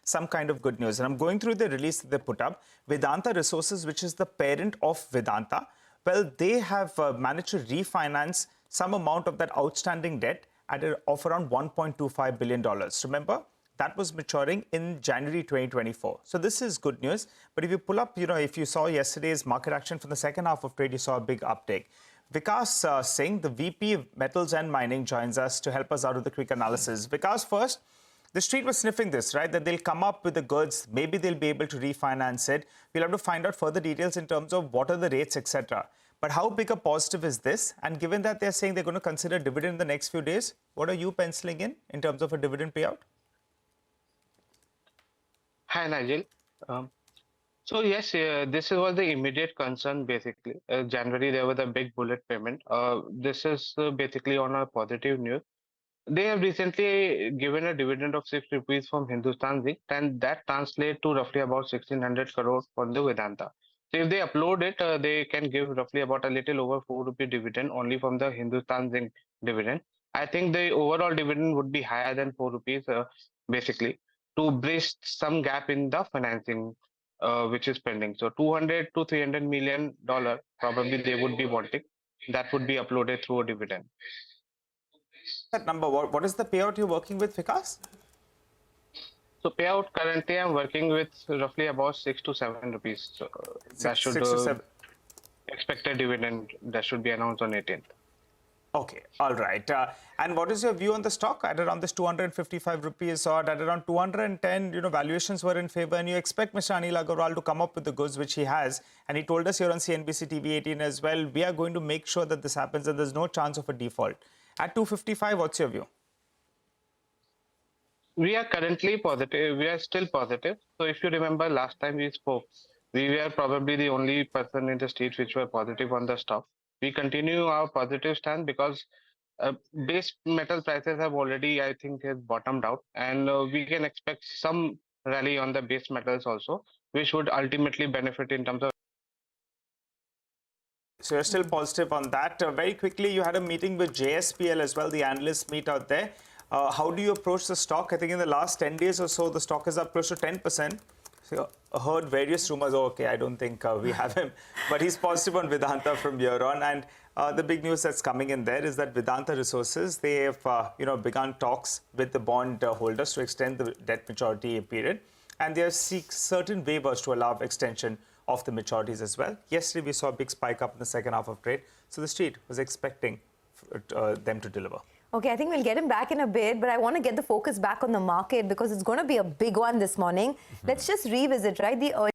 some kind of good news. And I'm going through the release that they put up. Vedanta Resources, which is the parent of Vedanta, well, they have managed to refinance some amount of that outstanding debt of around $1.25 billion. Remember, that was maturing in January 2024. So this is good news. But if you pull up, if you saw yesterday's market action from the second half of trade, you saw a big uptake. Vikash Singh, the VP of Metals and Mining, joins us to help us out with the quick analysis. Vikash, first, the street was sniffing this, right? That they'll come up with the goods. Maybe they'll be able to refinance it. We'll have to find out further details in terms of what are the rates, etc. But how big a positive is this? And given that they're saying they're going to consider dividend in the next few days, what are you penciling in terms of a dividend payout? Hi, Nigel. So yes, this was the immediate concern basically. January, there was a big bullet payment. This is basically on a positive news. They have recently given a dividend of 6 rupees from Hindustan Zinc, and that translates to roughly about 1600 crore for the Vedanta. So if they upload it, they can give roughly about a little over 4 rupee dividend only from the Hindustan Zinc dividend. I think the overall dividend would be higher than 4 rupees basically to bridge some gap in the financing which is pending. So 200 to 300 million dollar probably they would be wanting. That would be uploaded through a dividend. That number, what is the payout you're working with, Vikash? So payout currently I'm working with roughly about 6 to 7 rupees. So that should expected dividend that should be announced on 18th. Okay, all right. And what is your view on the stock at around this 255 rupees or at around 210? Valuations were in favor, and you expect Mr. Anil Agarwal to come up with the goods, which he has. And he told us here on CNBC-TV18 as well, we are going to make sure that this happens and there's no chance of a default. At 255, what's your view? We are currently positive. We are still positive. So if you remember last time we spoke, we were probably the only person in the street which were positive on the stock. We continue our positive stand because base metal prices have already, I think, has bottomed out, and we can expect some rally on the base metals also, which would ultimately benefit in terms of. So you're still positive on that. Very quickly, you had a meeting with JSPL as well, the analysts meet out there. How do you approach the stock? I think in the last 10 days or so, the stock is up close to 10%. So heard various rumors. Oh, okay, I don't think we have him, but he's positive on Vedanta from here on. And the big news that's coming in there is that Vedanta Resources, they have begun talks with the bond holders to extend the debt maturity period, and they have seek certain waivers to allow extension of the maturities as well. Yesterday, we saw a big spike up in the second half of trade, so the street was expecting them to deliver. Okay, I think we'll get him back in a bit, but I want to get the focus back on the market because it's going to be a big one this morning. Let's just revisit, right?